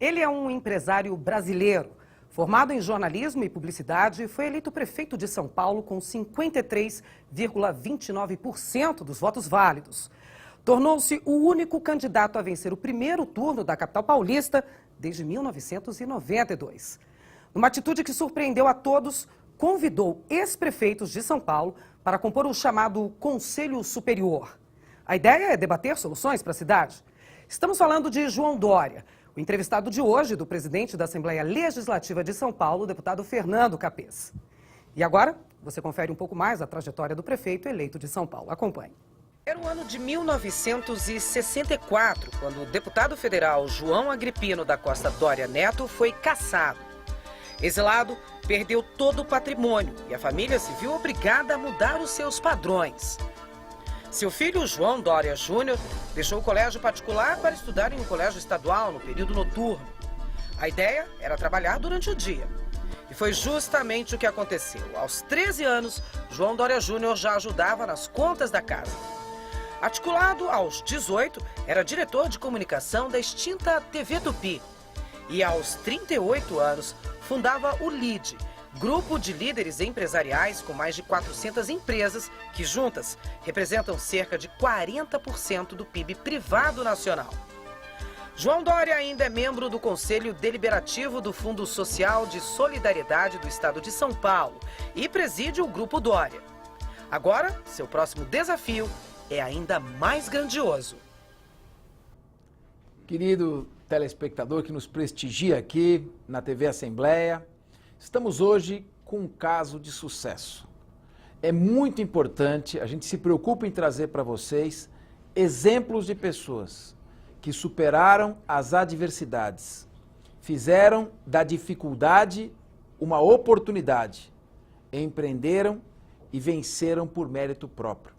Ele é um empresário brasileiro. Formado em jornalismo e publicidade, foi eleito prefeito de São Paulo com 53,29% dos votos válidos. Tornou-se o único candidato a vencer o primeiro turno da capital paulista desde 1992. Numa atitude que surpreendeu a todos, convidou ex-prefeitos de São Paulo para compor o chamado Conselho Superior. A ideia é debater soluções para a cidade. Estamos falando de João Dória, o entrevistado de hoje do presidente da Assembleia Legislativa de São Paulo, o deputado Fernando Capês. E agora, você confere um pouco mais a trajetória do prefeito eleito de São Paulo. Acompanhe. Era o ano de 1964, quando o deputado federal João Agripino da Costa Dória Neto foi cassado. Exilado, perdeu todo o patrimônio e a família se viu obrigada a mudar os seus padrões. Seu filho, João Dória Júnior, deixou o colégio particular para estudar em um colégio estadual no período noturno. A ideia era trabalhar durante o dia. E foi justamente o que aconteceu. Aos 13 anos, João Dória Júnior já ajudava nas contas da casa. Articulado aos 18, era diretor de comunicação da extinta TV Tupi. E aos 38 anos, fundava o LIDE, grupo de líderes empresariais com mais de 400 empresas que, juntas, representam cerca de 40% do PIB privado nacional. João Dória ainda é membro do Conselho Deliberativo do Fundo Social de Solidariedade do Estado de São Paulo e preside o Grupo Dória. Agora, seu próximo desafio é ainda mais grandioso. Querido telespectador que nos prestigia aqui na TV Assembleia, estamos hoje com um caso de sucesso. É muito importante, a gente se preocupa em trazer para vocês exemplos de pessoas que superaram as adversidades, fizeram da dificuldade uma oportunidade, empreenderam e venceram por mérito próprio.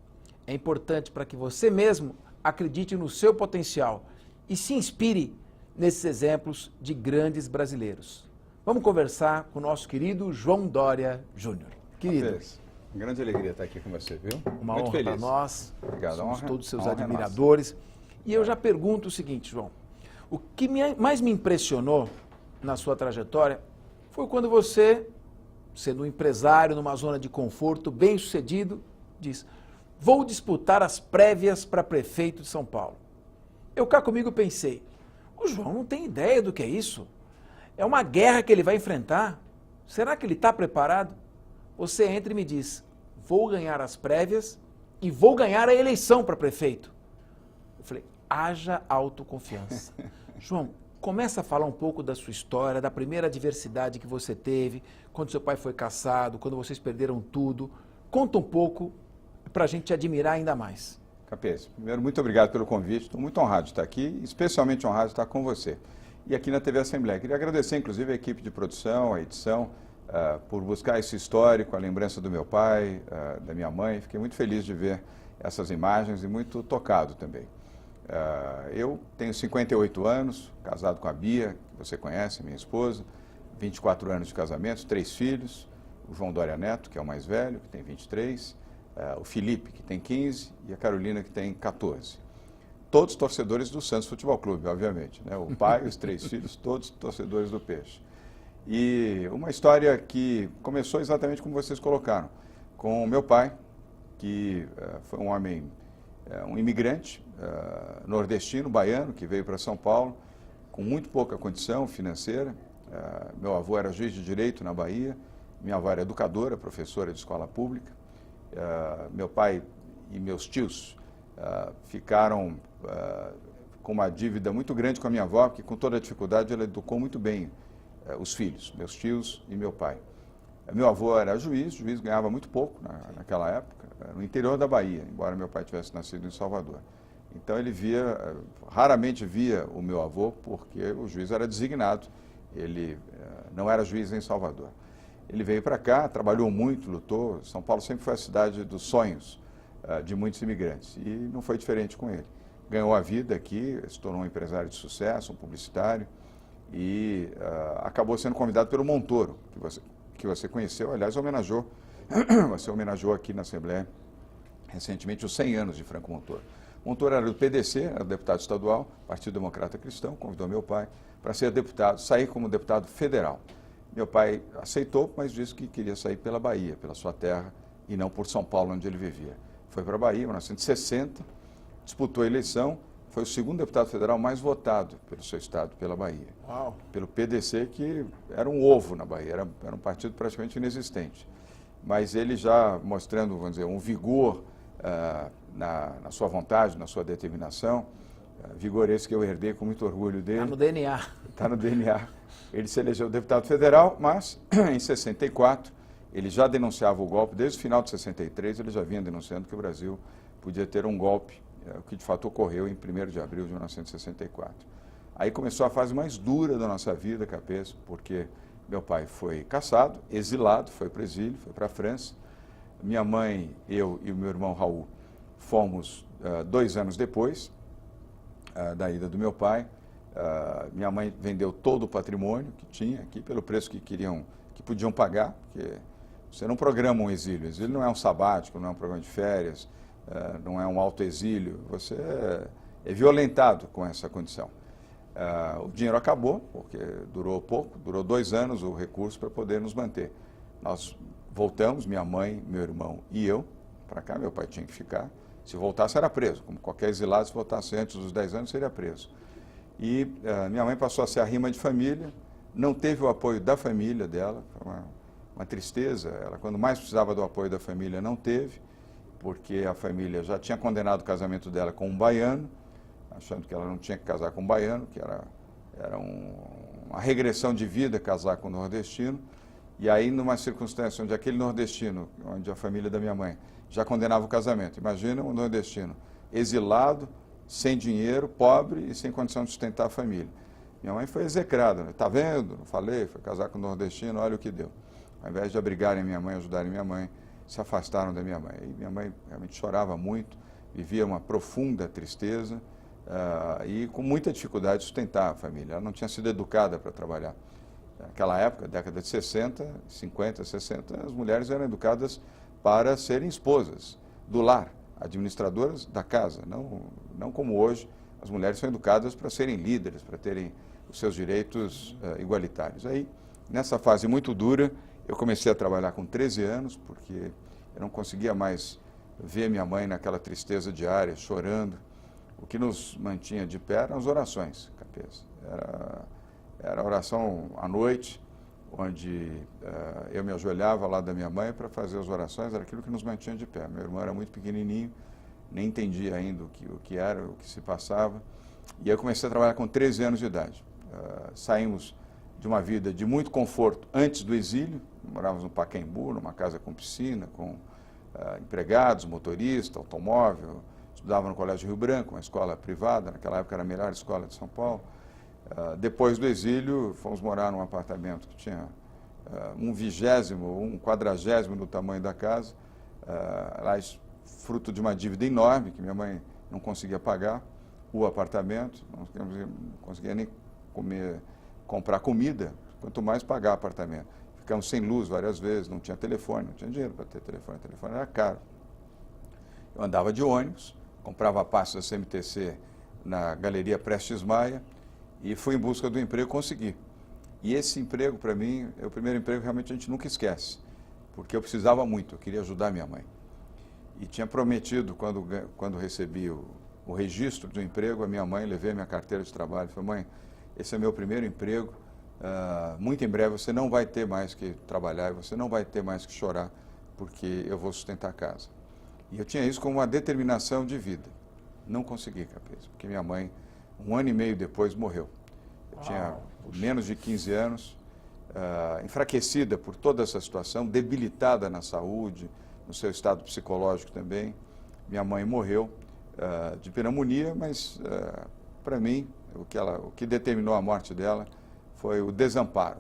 É importante para que você mesmo acredite no seu potencial e se inspire nesses exemplos de grandes brasileiros. Vamos conversar com o nosso querido João Dória Júnior. Querido. Uma grande alegria estar aqui com você, viu? Uma muito honra feliz. para nós. Obrigado. Somos todos seus honra admiradores. E eu já pergunto o seguinte, João. O que mais me impressionou na sua trajetória foi quando você, sendo um empresário numa zona de conforto, bem-sucedido, diz: vou disputar as prévias para prefeito de São Paulo. Eu cá comigo pensei, o João não tem ideia do que é isso. É uma guerra que ele vai enfrentar. Será que ele está preparado? Você entra e me diz, vou ganhar as prévias e vou ganhar a eleição para prefeito. Eu falei, haja autoconfiança. João, começa a falar um pouco da sua história, da primeira adversidade que você teve, quando seu pai foi cassado, quando vocês perderam tudo. Conta um pouco para a gente te admirar ainda mais. Capês, primeiro, muito obrigado pelo convite. Estou muito honrado de estar aqui, especialmente honrado de estar com você. E aqui na TV Assembleia. Queria agradecer, inclusive, a equipe de produção, a edição, por buscar esse histórico, a lembrança do meu pai, da minha mãe. Fiquei muito feliz de ver essas imagens e muito tocado também. Eu tenho 58 anos, casado com a Bia, que você conhece, minha esposa, 24 anos de casamento, 3 filhos, o João Dória Neto, que é o mais velho, que tem 23, o Felipe, que tem 15, e a Carolina, que tem 14. Todos torcedores do Santos Futebol Clube, obviamente, né? O pai, os 3 filhos, todos torcedores do Peixe. E uma história que começou exatamente como vocês colocaram, com o meu pai, que foi um homem, um imigrante nordestino, baiano, que veio para São Paulo, com muito pouca condição financeira. Meu avô era juiz de direito na Bahia, minha avó era educadora, professora de escola pública. Meu pai e meus tios ficaram com uma dívida muito grande com a minha avó, que com toda a dificuldade ela educou muito bem os filhos, meus tios e meu pai. Meu avô era juiz ganhava muito pouco naquela época, no interior da Bahia, embora meu pai tivesse nascido em Salvador. Então ele raramente via o meu avô, porque o juiz era designado, ele não era juiz em Salvador. Ele veio para cá, trabalhou muito, lutou. São Paulo sempre foi a cidade dos sonhos de muitos imigrantes e não foi diferente com ele. Ganhou a vida aqui, se tornou um empresário de sucesso, um publicitário e acabou sendo convidado pelo Montoro, que você conheceu, aliás, você homenageou aqui na Assembleia recentemente os 100 anos de Franco Montoro. Montoura era do PDC, era deputado estadual, Partido Democrata Cristão, convidou meu pai para ser deputado, sair como deputado federal. Meu pai aceitou, mas disse que queria sair pela Bahia, pela sua terra, e não por São Paulo, onde ele vivia. Foi para a Bahia, em 1960, disputou a eleição, foi o segundo deputado federal mais votado pelo seu estado, pela Bahia. Uau. Pelo PDC, que era um ovo na Bahia, era um partido praticamente inexistente. Mas ele já mostrando, vamos dizer, um vigor na sua vontade, na sua determinação, vigor esse que eu herdei com muito orgulho dele. Está no DNA. Está no DNA. Ele se elegeu deputado federal, mas em 64 ele já denunciava o golpe. Desde o final de 63 ele já vinha denunciando que o Brasil podia ter um golpe, o que de fato ocorreu em 1º de abril de 1964. Aí começou a fase mais dura da nossa vida, Capês, porque meu pai foi cassado, exilado, foi para o exílio, foi para a França. Minha mãe, eu e o meu irmão Raul fomos 2 anos depois da ida do meu pai. Minha mãe vendeu todo o patrimônio que tinha aqui pelo preço que podiam pagar, porque você não programa um exílio. Exílio não é um sabático, não é um programa de férias, não é um autoexílio. Você é violentado com essa condição. O dinheiro acabou, porque durou pouco, durou 2 anos o recurso para poder nos manter. Nós voltamos, minha mãe, meu irmão e eu, para cá. Meu pai tinha que ficar. Se voltasse era preso, como qualquer exilado, se voltasse antes dos 10 anos seria preso. E minha mãe passou a ser a rima de família, não teve o apoio da família dela, foi uma tristeza. Ela, quando mais precisava do apoio da família, não teve, porque a família já tinha condenado o casamento dela com um baiano, achando que ela não tinha que casar com um baiano, que era uma regressão de vida casar com um nordestino. E aí, numa circunstância onde aquele nordestino, onde a família da minha mãe já condenava o casamento, imagina um nordestino exilado, sem dinheiro, pobre e sem condição de sustentar a família. Minha mãe foi execrada, né? Tá vendo? Não falei, foi casar com um nordestino, olha o que deu. Ao invés de abrigarem minha mãe, ajudarem minha mãe, se afastaram da minha mãe. E minha mãe realmente chorava muito, vivia uma profunda tristeza e com muita dificuldade de sustentar a família. Ela não tinha sido educada para trabalhar. Naquela época, década de 60, 50, 60, as mulheres eram educadas para serem esposas do lar, administradoras da casa. Não como hoje, as mulheres são educadas para serem líderes, para terem os seus direitos igualitários. Aí, nessa fase muito dura, eu comecei a trabalhar com 13 anos, porque eu não conseguia mais ver minha mãe naquela tristeza diária, chorando. O que nos mantinha de pé eram as orações, Capês. Era a oração à noite, onde eu me ajoelhava ao lado da minha mãe para fazer as orações, era aquilo que nos mantinha de pé. Meu irmão era muito pequenininho, nem entendia ainda o que era, o que se passava. E eu comecei a trabalhar com 13 anos de idade. Saímos de uma vida de muito conforto antes do exílio, morávamos no Pacaembu, numa casa com piscina, com empregados, motorista, automóvel. Estudava no Colégio Rio Branco, uma escola privada, naquela época era a melhor escola de São Paulo. Depois do exílio, fomos morar num apartamento que tinha 1/20, 1/40 do tamanho da casa, aliás, fruto de uma dívida enorme que minha mãe não conseguia pagar, o apartamento, não conseguia nem comprar comida, quanto mais pagar apartamento. Ficamos sem luz várias vezes, não tinha telefone, não tinha dinheiro para ter telefone, o telefone era caro. Eu andava de ônibus, comprava pastas da CMTC na Galeria Prestes Maia, e fui em busca do emprego, consegui. E esse emprego, para mim, é o primeiro emprego que realmente a gente nunca esquece, porque eu precisava muito, eu queria ajudar minha mãe. E tinha prometido, quando recebi o registro do emprego, a minha mãe, levei a minha carteira de trabalho, falei, mãe, esse é meu primeiro emprego, muito em breve você não vai ter mais que trabalhar, e você não vai ter mais que chorar, porque eu vou sustentar a casa. E eu tinha isso como uma determinação de vida. Não consegui, Capês, porque minha mãe, 1 ano e meio depois, morreu. Eu tinha menos de 15 anos, enfraquecida por toda essa situação, debilitada na saúde, no seu estado psicológico também. Minha mãe morreu de pneumonia, mas para mim, o que determinou a morte dela foi o desamparo.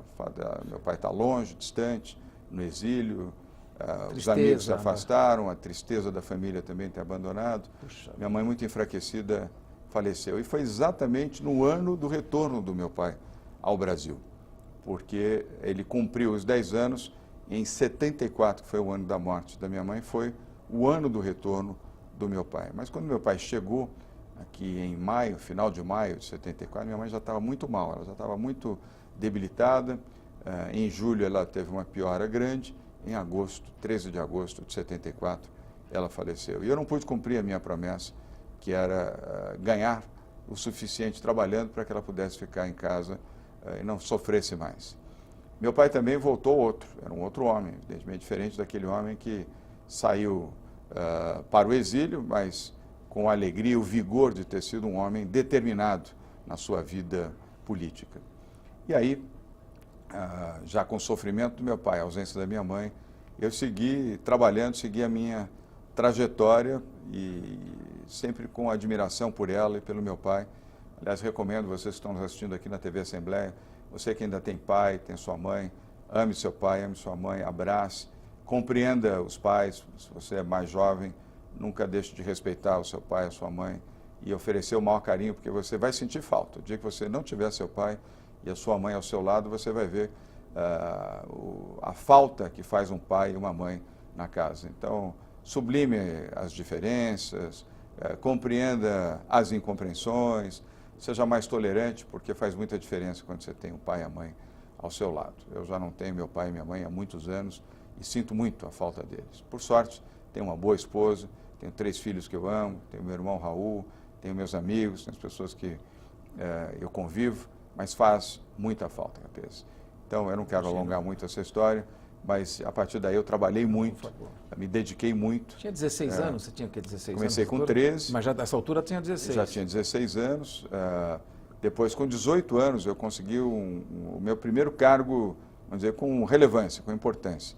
Meu pai está longe, distante, no exílio, os amigos se afastaram, a tristeza da família também ter abandonado. Puxa. Minha mãe, muito enfraquecida, faleceu. E foi exatamente no ano do retorno do meu pai ao Brasil, porque ele cumpriu os 10 anos, em 74, que foi o ano da morte da minha mãe, foi o ano do retorno do meu pai. Mas quando meu pai chegou aqui em maio, final de maio de 74, minha mãe já estava muito mal, ela já estava muito debilitada. Em julho ela teve uma piora grande, em agosto, 13 de agosto de 74, ela faleceu. E eu não pude cumprir a minha promessa, que era ganhar o suficiente trabalhando para que ela pudesse ficar em casa e não sofresse mais. Meu pai também voltou outro, era um outro homem, evidentemente diferente daquele homem que saiu para o exílio, mas com a alegria e o vigor de ter sido um homem determinado na sua vida política. E aí, já com o sofrimento do meu pai, a ausência da minha mãe, eu segui trabalhando, segui a minha trajetória e sempre com admiração por ela e pelo meu pai. Aliás, recomendo vocês que estão nos assistindo aqui na TV Assembleia, você que ainda tem pai, tem sua mãe, ame seu pai, ame sua mãe, abrace, compreenda os pais, se você é mais jovem, nunca deixe de respeitar o seu pai, a sua mãe e oferecer o maior carinho, porque você vai sentir falta. O dia que você não tiver seu pai e a sua mãe ao seu lado, você vai ver a falta que faz um pai e uma mãe na casa. Então, sublime as diferenças, compreenda as incompreensões, seja mais tolerante, porque faz muita diferença quando você tem o pai e a mãe ao seu lado. Eu já não tenho meu pai e minha mãe há muitos anos e sinto muito a falta deles. Por sorte, tenho uma boa esposa, tenho 3 filhos que eu amo, tenho meu irmão Raul, tenho meus amigos, tenho as pessoas que eu convivo, mas faz muita falta, Capês. Então, eu não quero alongar muito essa história, mas a partir daí eu trabalhei muito, me dediquei muito. Tinha 16 anos? Você tinha o quê, 16 comecei anos? Com 13. Mas já nessa altura tinha 16. Já tinha 16 anos. Depois, com 18 anos, eu consegui o meu primeiro cargo, vamos dizer, com relevância, com importância.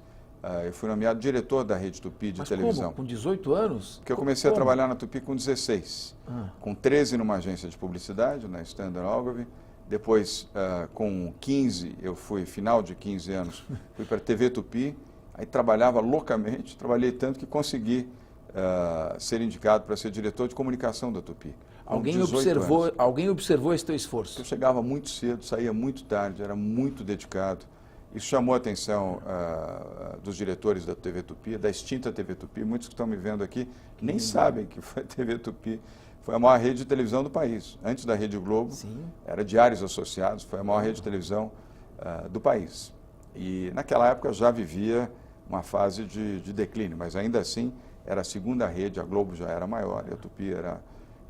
Eu fui nomeado diretor da Rede Tupi de televisão. Como? Com 18 anos? Porque eu comecei a trabalhar na Tupi com 16. Com 13 numa agência de publicidade, na Standard Ogilvy. Depois, com 15, eu fui, final de 15 anos, fui para a TV Tupi. Aí trabalhava loucamente, trabalhei tanto que consegui ser indicado para ser diretor de comunicação da Tupi. Alguém observou esse teu esforço? Eu chegava muito cedo, saía muito tarde, era muito dedicado. Isso chamou a atenção dos diretores da TV Tupi, da extinta TV Tupi. Muitos que estão me vendo aqui nem sabem que foi a TV Tupi. Foi a maior rede de televisão do país. Antes da Rede Globo, era Diários Associados, foi a maior rede de televisão do país. E naquela época já vivia uma fase de declínio, mas ainda assim era a segunda rede, a Globo já era maior, e a Tupi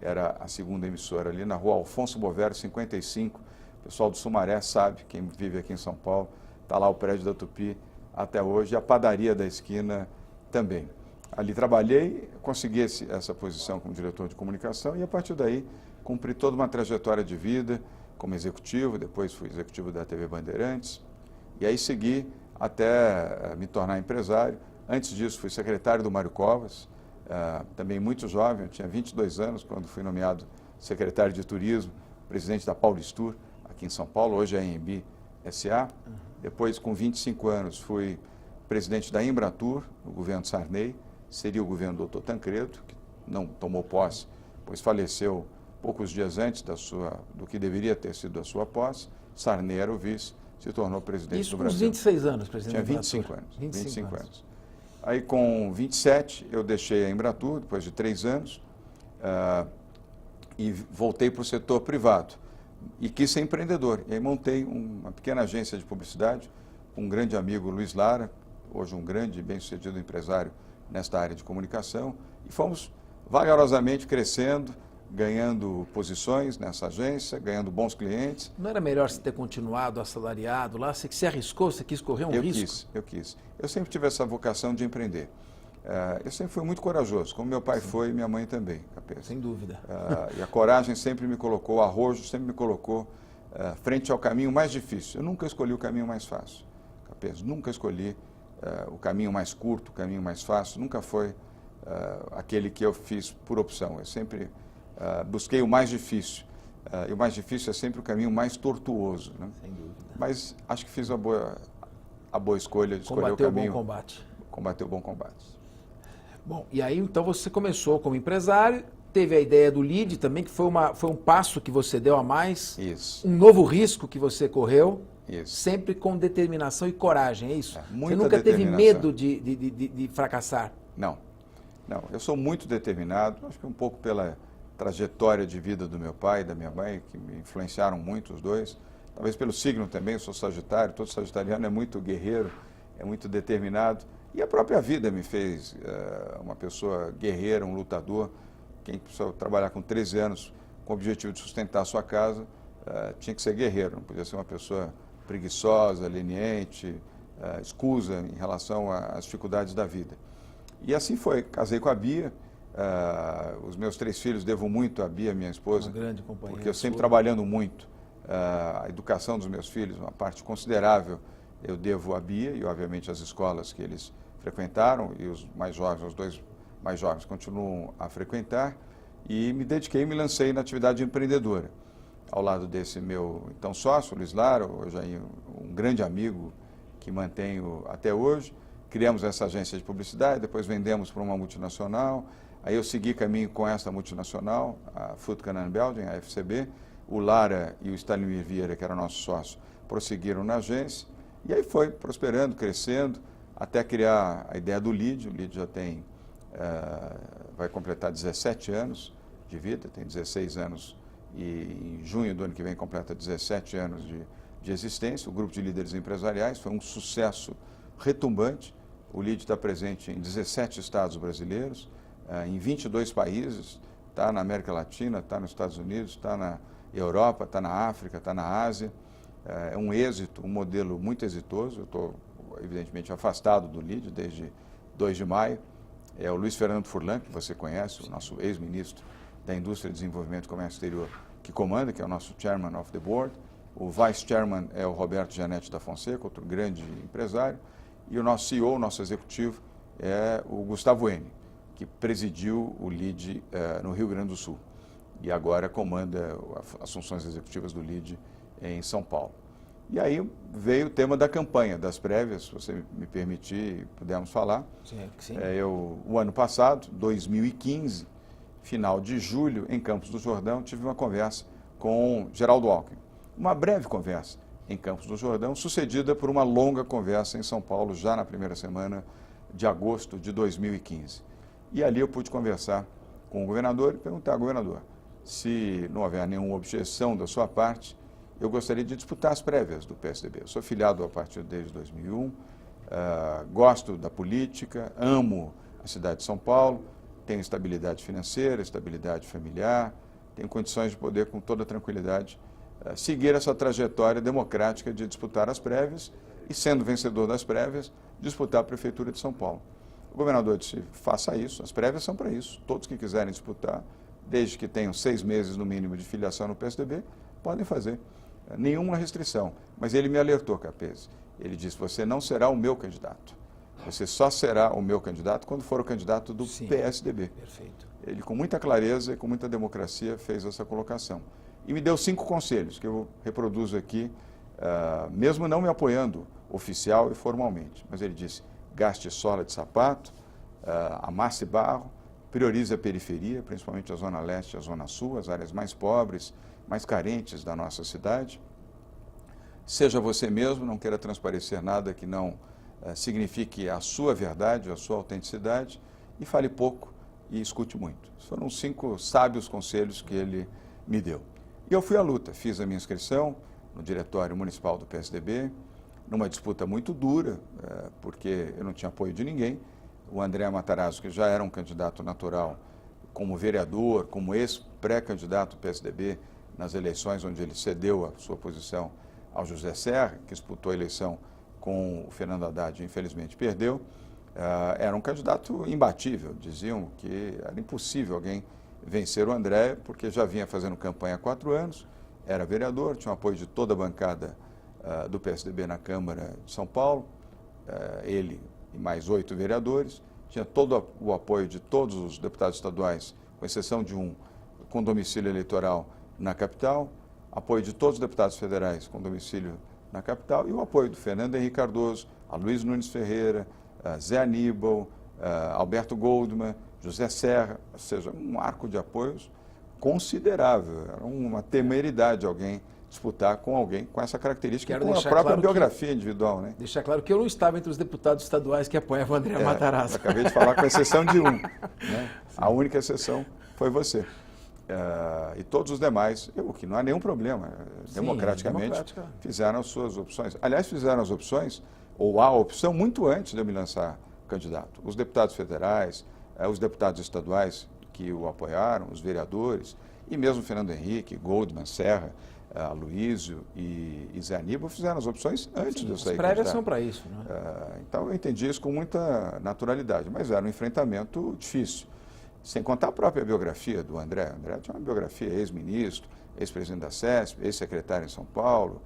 era a segunda emissora ali na rua Alfonso Bovero, 55. O pessoal do Sumaré sabe, quem vive aqui em São Paulo, está lá o prédio da Tupi até hoje, e a padaria da esquina também. Ali trabalhei, consegui essa posição como diretor de comunicação e a partir daí cumpri toda uma trajetória de vida como executivo, depois fui executivo da TV Bandeirantes e aí segui até me tornar empresário. Antes disso fui secretário do Mário Covas, também muito jovem, eu tinha 22 anos quando fui nomeado secretário de Turismo, presidente da Paulistur, aqui em São Paulo, hoje é a AMB SA. Depois, com 25 anos, fui presidente da Embratur, no governo Sarney. Seria o governo do Dr. Tancredo, que não tomou posse, pois faleceu poucos dias antes do que deveria ter sido a sua posse. Sarney era o vice, se tornou presidente do Brasil. Isso com 26 anos, presidente. Tinha 25 anos. 25 anos. Aí, com 27, eu deixei a Embratur, depois de 3 anos, e voltei para o setor privado. E quis ser empreendedor. E aí montei uma pequena agência de publicidade com um grande amigo, Luiz Lara, hoje um grande e bem-sucedido empresário nesta área de comunicação, e fomos vagarosamente crescendo, ganhando posições nessa agência, ganhando bons clientes. Não era melhor você ter continuado assalariado lá? Você se arriscou, você quis correr um risco? Eu quis. Eu sempre tive essa vocação de empreender. Eu sempre fui muito corajoso, como meu pai foi e minha mãe também, Capês. Sem dúvida. E a coragem sempre me colocou, o arrojo sempre me colocou frente ao caminho mais difícil. Eu nunca escolhi o caminho mais fácil, Capês. Nunca escolhi o caminho mais curto, o caminho mais fácil. Nunca foi aquele que eu fiz por opção. Eu sempre busquei o mais difícil. E o mais difícil é sempre o caminho mais tortuoso, né? Sem dúvida. Mas acho que fiz a boa escolha de escolher o caminho. Combateu o bom combate. Combateu o bom combate. Bom, e aí então você começou como empresário, teve a ideia do LEAD também, que foi um passo que você deu a mais. Isso. Um novo risco que você correu. Isso. Sempre com determinação e coragem, é isso? Muita você nunca teve determinação. medo de fracassar? Não. Não, eu sou muito determinado, acho que um pouco pela trajetória de vida do meu pai e da minha mãe, que me influenciaram muito os dois. Talvez pelo signo também, eu sou sagitário, todo sagitariano é muito guerreiro, é muito determinado. E a própria vida me fez uma pessoa guerreira, um lutador. Quem precisou trabalhar com 13 anos com o objetivo de sustentar a sua casa, tinha que ser guerreiro, não podia ser uma pessoa preguiçosa, leniente, escusa em relação às dificuldades da vida. E assim foi, casei com a Bia, os meus 3 filhos devo muito à Bia, minha esposa, Uma grande companheira porque eu sempre sua. trabalhando muito, a educação dos meus filhos, uma parte considerável eu devo à Bia e obviamente às escolas que eles frequentaram, e os mais jovens, os 2 mais jovens continuam a frequentar, e me dediquei, me lancei na atividade empreendedora. Ao lado desse meu então sócio, Luiz Lara, hoje aí um grande amigo que mantenho até hoje. Criamos essa agência de publicidade, depois vendemos para uma multinacional, aí eu segui caminho com essa multinacional, a Food Canaan Belgium, a FCB, o Lara e o Stalinir Vieira, que era nosso sócio, prosseguiram na agência, e aí foi prosperando, crescendo, até criar a ideia do LEAD. O LEAD já tem, vai completar 17 anos de vida, tem 16 anos e em junho do ano que vem completa 17 anos de existência. O grupo de líderes empresariais foi um sucesso retumbante. O LEAD está presente em 17 estados brasileiros, em 22 países, está na América Latina, está nos Estados Unidos, está na Europa, está na África, está na Ásia. É um êxito, um modelo muito exitoso. Eu estou, evidentemente, afastado do LEAD desde 2 de maio. É o Luiz Fernando Furlan, que você conhece, o nosso ex-ministro da Indústria, Desenvolvimento e Comércio Exterior, que comanda, que é o nosso Chairman of the Board. O Vice Chairman é o Roberto Gianetti da Fonseca, outro grande empresário. E o nosso CEO, o nosso executivo, é o Gustavo Eni, que presidiu o LEAD no Rio Grande do Sul. E agora comanda as funções executivas do LEAD em São Paulo. E aí veio o tema da campanha, das prévias, se você me permitir, pudermos falar. Sim. O ano passado, 2015, final de julho, em Campos do Jordão, tive uma conversa com Geraldo Alckmin. Uma breve conversa em Campos do Jordão, sucedida por uma longa conversa em São Paulo, já na primeira semana de agosto de 2015. E ali eu pude conversar com o governador e perguntar, governador, se não houver nenhuma objeção da sua parte, eu gostaria de disputar as prévias do PSDB. Eu sou filiado ao partido desde 2001, gosto da política, amo a cidade de São Paulo, tenho estabilidade financeira, estabilidade familiar, tenho condições de poder, com toda tranquilidade, seguir essa trajetória democrática de disputar as prévias e, sendo vencedor das prévias, disputar a Prefeitura de São Paulo. O governador disse, faça isso, as prévias são para isso, todos que quiserem disputar, desde que tenham 6 meses no mínimo de filiação no PSDB, podem fazer. Nenhuma restrição. Mas ele me alertou, Capese. Ele disse, você não será o meu candidato. Você só será o meu candidato quando for o candidato do PSDB. Perfeito. Ele, com muita clareza e com muita democracia, fez essa colocação. E me deu 5 conselhos, que eu reproduzo aqui, mesmo não me apoiando oficial e formalmente. Mas ele disse, gaste sola de sapato, amasse barro, priorize a periferia, principalmente a Zona Leste e a Zona Sul, as áreas mais pobres, mais carentes da nossa cidade. Seja você mesmo, não queira transparecer nada que não signifique a sua verdade, a sua autenticidade, e fale pouco e escute muito. Foram 5 sábios conselhos que ele me deu. E eu fui à luta, fiz a minha inscrição no Diretório Municipal do PSDB, numa disputa muito dura, porque eu não tinha apoio de ninguém. O André Matarazzo, que já era um candidato natural como vereador, como ex-pré-candidato do PSDB, nas eleições onde ele cedeu a sua posição ao José Serra, que disputou a eleição com o Fernando Haddad e infelizmente perdeu, era um candidato imbatível. Diziam que era impossível alguém vencer o André, porque já vinha fazendo campanha há 4 anos, era vereador, tinha o apoio de toda a bancada do PSDB na Câmara de São Paulo, ele e mais 8 vereadores, tinha todo o apoio de todos os deputados estaduais, com exceção de um com domicílio eleitoral na capital, apoio de todos os deputados federais com domicílio na capital e o apoio do Fernando Henrique Cardoso, a Luiz Nunes Ferreira, Zé Aníbal, Alberto Goldman, José Serra, ou seja, um arco de apoios considerável. Era uma temeridade alguém disputar com alguém com essa característica, Quero com a deixar própria claro biografia individual, né? Deixar claro que eu não estava entre os deputados estaduais que apoiavam o André Matarazzo. Acabei de falar com exceção de um. Né? A única exceção foi você. E todos os demais, o que não há nenhum problema, democraticamente, fizeram as suas opções. Aliás, fizeram as opções, ou a opção, muito antes de eu me lançar candidato. Os deputados federais, os deputados estaduais que o apoiaram, os vereadores, e mesmo Fernando Henrique, Goldman, Serra, Aloysio e Zé Aníbal fizeram as opções antes de eu sair candidato. As prévias são para isso, né? Então eu entendi isso com muita naturalidade, mas era um enfrentamento difícil. Sem contar a própria biografia do André. O André tinha uma biografia, ex-ministro, ex-presidente da CESP, ex-secretário em São Paulo,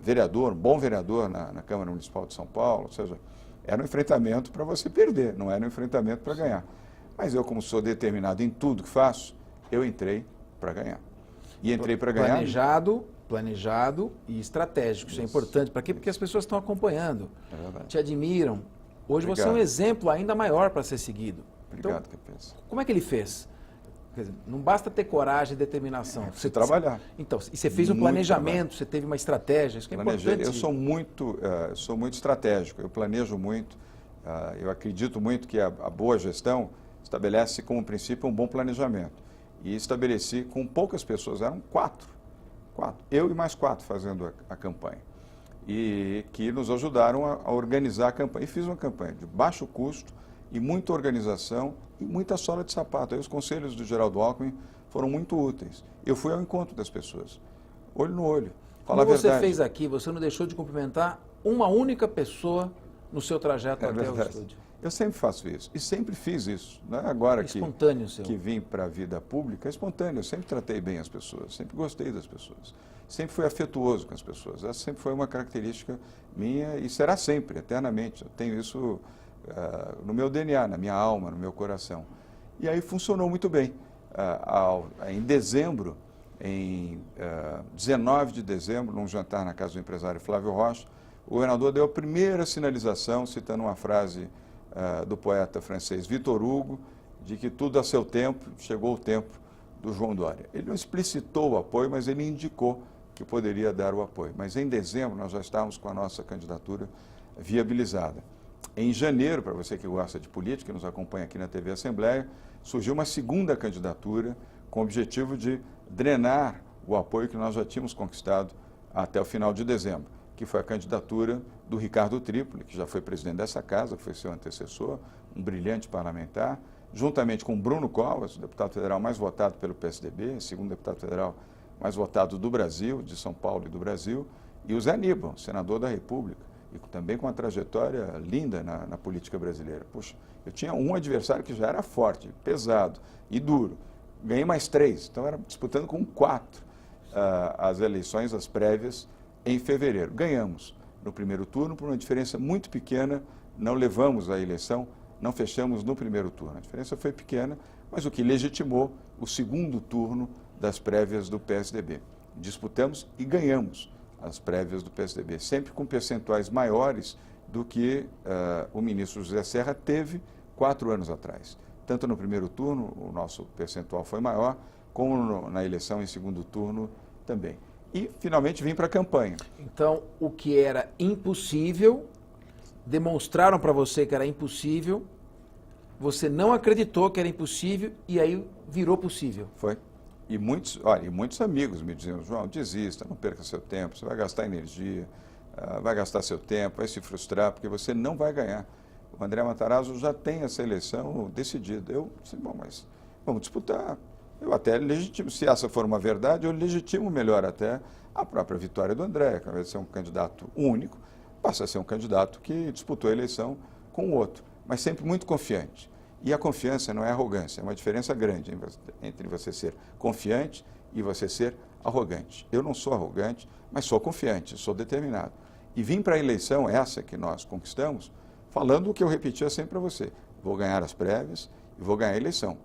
vereador, bom vereador na Câmara Municipal de São Paulo, ou seja, era um enfrentamento para você perder, não era um enfrentamento para ganhar. Mas eu, como sou determinado em tudo que faço, eu entrei para ganhar. E entrei para ganhar... Planejado e estratégico. Isso é importante. Para quê? Porque as pessoas estão acompanhando, te admiram. Hoje você é um exemplo ainda maior para ser seguido. Obrigado, então, Capês. Como é que ele fez? Quer dizer, não basta ter coragem e determinação. Você trabalhar. Então, e você fez um planejamento, você teve uma estratégia, isso que é importante. Eu sou muito estratégico, eu planejo muito, eu acredito muito que a boa gestão estabelece como princípio um bom planejamento. E estabeleci com poucas pessoas, eram quatro, eu e mais 4 fazendo a campanha. E que nos ajudaram a organizar a campanha. E fiz uma campanha de baixo custo, e muita organização e muita sola de sapato. Aí os conselhos do Geraldo Alckmin foram muito úteis. Eu fui ao encontro das pessoas, olho no olho, falar a verdade. Como você fez aqui, você não deixou de cumprimentar uma única pessoa no seu trajeto até o estúdio. Eu sempre faço isso, e sempre fiz isso. Não é agora que vim para a vida pública, é espontâneo. Eu sempre tratei bem as pessoas, sempre gostei das pessoas. Sempre fui afetuoso com as pessoas. Essa sempre foi uma característica minha e será sempre, eternamente. Eu tenho isso no meu DNA, na minha alma, no meu coração. E aí funcionou muito bem. Em dezembro, em 19 de dezembro, num jantar na casa do empresário Flávio Rocha, o governador deu a primeira sinalização, citando uma frase do poeta francês Victor Hugo, de que tudo a seu tempo, chegou o tempo do João Dória. Ele não explicitou o apoio, mas ele indicou que poderia dar o apoio. Mas em dezembro nós já estávamos com a nossa candidatura viabilizada. Em janeiro, para você que gosta de política, que nos acompanha aqui na TV Assembleia, surgiu uma segunda candidatura com o objetivo de drenar o apoio que nós já tínhamos conquistado até o final de dezembro, que foi a candidatura do Ricardo Trípoli, que já foi presidente dessa casa, que foi seu antecessor, um brilhante parlamentar, juntamente com Bruno Covas, o deputado federal mais votado pelo PSDB, segundo deputado federal mais votado do Brasil, de São Paulo e do Brasil, e o Zé Aníbal, senador da República, e também com uma trajetória linda na política brasileira. Puxa, eu tinha um adversário que já era forte, pesado e duro. Ganhei mais 3, então era disputando com 4 as eleições, as prévias, em fevereiro. Ganhamos no primeiro turno por uma diferença muito pequena, não levamos a eleição, não fechamos no primeiro turno. A diferença foi pequena, mas o que legitimou o segundo turno das prévias do PSDB. Disputamos e ganhamos as prévias do PSDB, sempre com percentuais maiores do que o ministro José Serra teve 4 anos atrás. Tanto no primeiro turno, o nosso percentual foi maior, como na eleição em segundo turno também. E, finalmente, vim para a campanha. Então, o que era impossível, demonstraram para você que era impossível, você não acreditou que era impossível e aí virou possível. Foi. E muitos amigos me diziam, João, desista, não perca seu tempo, você vai gastar energia, vai gastar seu tempo, vai se frustrar, porque você não vai ganhar. O André Matarazzo já tem essa eleição decidida. Eu disse, bom, mas vamos disputar. Eu até legitimo, se essa for uma verdade, eu legitimo melhor até a própria vitória do André, que ao invés de ser um candidato único, passa a ser um candidato que disputou a eleição com o outro, mas sempre muito confiante. E a confiança não é arrogância, é uma diferença grande entre você ser confiante e você ser arrogante. Eu não sou arrogante, mas sou confiante, sou determinado. E vim para a eleição, essa que nós conquistamos, falando o que eu repetia sempre para você. Vou ganhar as prévias e vou ganhar a eleição.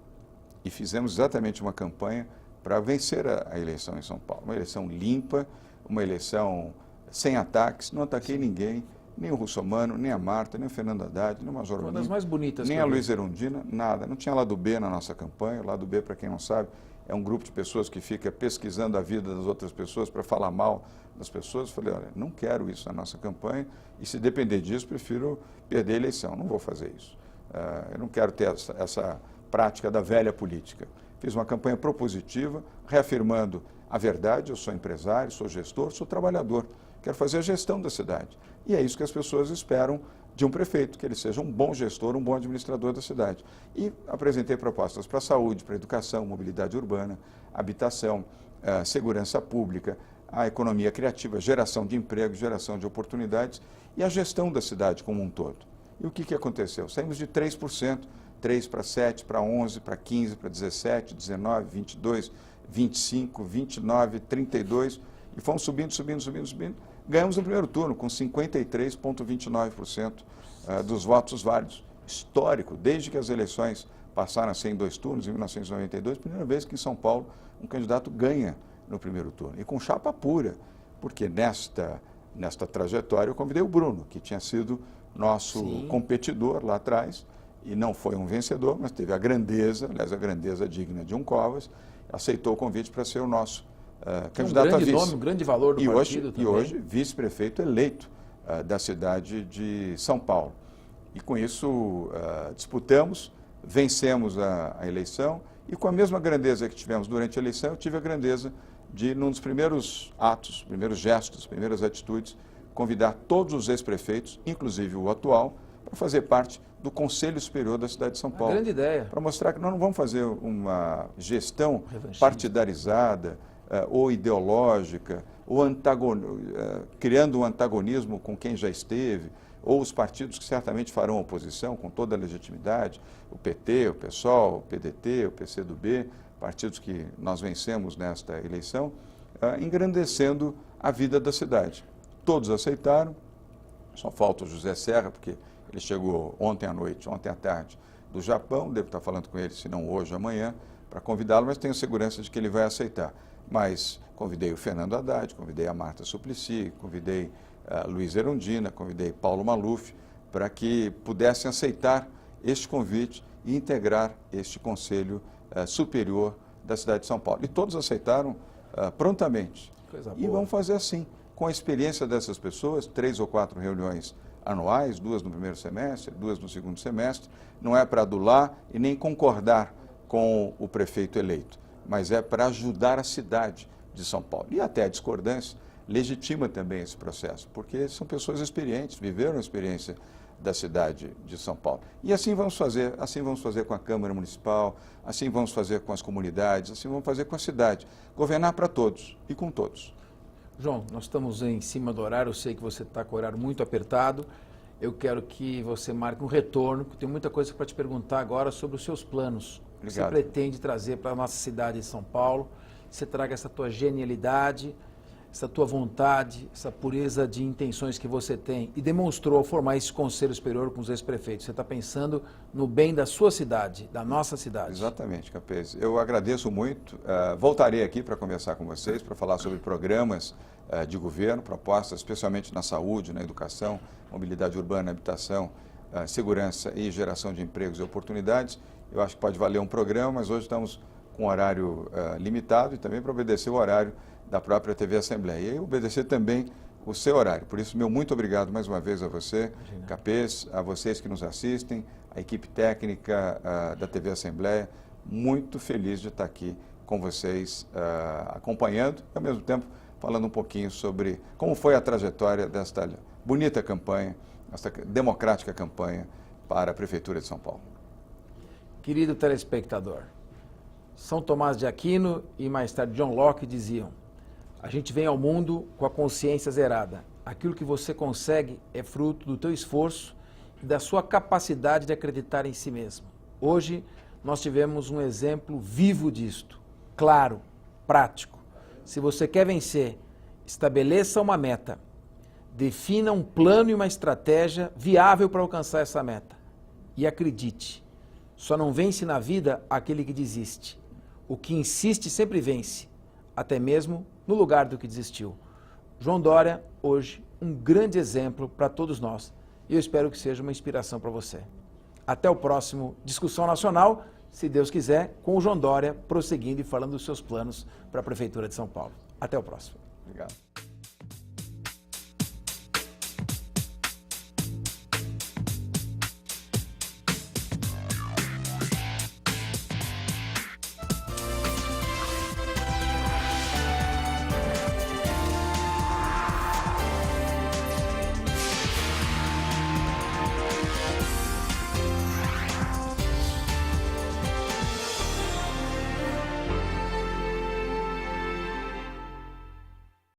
E fizemos exatamente uma campanha para vencer a eleição em São Paulo. Uma eleição limpa, uma eleição sem ataques, não ataquei ninguém, nem o Russomano, nem a Marta, nem o Fernando Haddad, nem o Major Olímpio, uma das mais bonitas nem a Luiza Erundina, nada. Não tinha lado B na nossa campanha. O lado B, para quem não sabe, é um grupo de pessoas que fica pesquisando a vida das outras pessoas para falar mal das pessoas. Eu falei, olha, não quero isso na nossa campanha e se depender disso, prefiro perder a eleição, não vou fazer isso. Eu não quero ter essa prática da velha política. Fiz uma campanha propositiva, reafirmando a verdade, eu sou empresário, sou gestor, sou trabalhador, quero fazer a gestão da cidade. E é isso que as pessoas esperam de um prefeito, que ele seja um bom gestor, um bom administrador da cidade. E apresentei propostas para a saúde, para a educação, mobilidade urbana, habitação, segurança pública, a economia criativa, geração de emprego, geração de oportunidades e a gestão da cidade como um todo. E o que aconteceu? Saímos de 3%, 3 para 7, para 11, para 15, para 17, 19, 22, 25, 29, 32 e fomos subindo. Ganhamos no primeiro turno com 53,29% dos votos válidos. Histórico, desde que as eleições passaram a ser em 2 turnos, em 1992, primeira vez que em São Paulo um candidato ganha no primeiro turno. E com chapa pura, porque nesta trajetória eu convidei o Bruno, que tinha sido nosso competidor lá atrás, e não foi um vencedor, mas teve a grandeza, aliás, a grandeza digna de um Covas, aceitou o convite para ser o nosso candidato a vice. Um grande valor do partido também. E hoje, vice-prefeito eleito da cidade de São Paulo. E com isso, disputamos, vencemos a eleição, e com a mesma grandeza que tivemos durante a eleição, eu tive a grandeza de, num dos primeiros atos, primeiros gestos, primeiras atitudes, convidar todos os ex-prefeitos, inclusive o atual, para fazer parte do Conselho Superior da cidade de São Paulo. Grande ideia. Para mostrar que nós não vamos fazer uma gestão partidarizada ou ideológica, ou criando um antagonismo com quem já esteve, ou os partidos que certamente farão oposição com toda a legitimidade, o PT, o PSOL, o PDT, o PCdoB, partidos que nós vencemos nesta eleição, engrandecendo a vida da cidade. Todos aceitaram, só falta o José Serra, porque ele chegou ontem à noite, ontem à tarde, do Japão, devo estar falando com ele, se não hoje, amanhã, para convidá-lo, mas tenho segurança de que ele vai aceitar. Mas convidei o Fernando Haddad, convidei a Marta Suplicy, convidei Luiz Erundina, convidei Paulo Maluf, para que pudessem aceitar este convite e integrar este Conselho Superior da cidade de São Paulo. E todos aceitaram prontamente. Coisa boa. E vamos fazer assim, com a experiência dessas pessoas, 3 ou 4 reuniões anuais, 2 no primeiro semestre, 2 no segundo semestre, não é para adular e nem concordar com o prefeito eleito, mas é para ajudar a cidade de São Paulo. E até a discordância legitima também esse processo, porque são pessoas experientes, viveram a experiência da cidade de São Paulo. E assim vamos fazer com a Câmara Municipal, assim vamos fazer com as comunidades, assim vamos fazer com a cidade. Governar para todos e com todos. João, nós estamos em cima do horário, eu sei que você está com o horário muito apertado. Eu quero que você marque um retorno, porque tem muita coisa para te perguntar agora sobre os seus planos. O que você pretende trazer para a nossa cidade de São Paulo? Você traga essa tua genialidade, essa tua vontade, essa pureza de intenções que você tem e demonstrou ao formar esse Conselho Superior com os ex-prefeitos. Você está pensando no bem da sua cidade, da nossa cidade. Exatamente, Capês. Eu agradeço muito. Voltarei aqui para conversar com vocês, para falar sobre programas de governo, propostas especialmente na saúde, na educação, mobilidade urbana, habitação, segurança e geração de empregos e oportunidades. Eu acho que pode valer um programa, mas hoje estamos com um horário limitado e também para obedecer o horário da própria TV Assembleia e obedecer também o seu horário. Por isso, meu muito obrigado mais uma vez a você, Capês, a vocês que nos assistem, a equipe técnica da TV Assembleia, muito feliz de estar aqui com vocês, acompanhando e, ao mesmo tempo, falando um pouquinho sobre como foi a trajetória desta bonita campanha, esta democrática campanha para a Prefeitura de São Paulo. Querido telespectador, São Tomás de Aquino e mais tarde John Locke diziam: a gente vem ao mundo com a consciência zerada. Aquilo que você consegue é fruto do teu esforço e da sua capacidade de acreditar em si mesmo. Hoje, nós tivemos um exemplo vivo disto, claro, prático. Se você quer vencer, estabeleça uma meta. Defina um plano e uma estratégia viável para alcançar essa meta. E acredite, só não vence na vida aquele que desiste. O que insiste sempre vence, até mesmo no lugar do que desistiu. João Dória, hoje, um grande exemplo para todos nós. E eu espero que seja uma inspiração para você. Até o próximo Discussão Nacional. se Deus quiser, com o João Dória prosseguindo e falando dos seus planos para a Prefeitura de São Paulo. Até o próximo. Obrigado.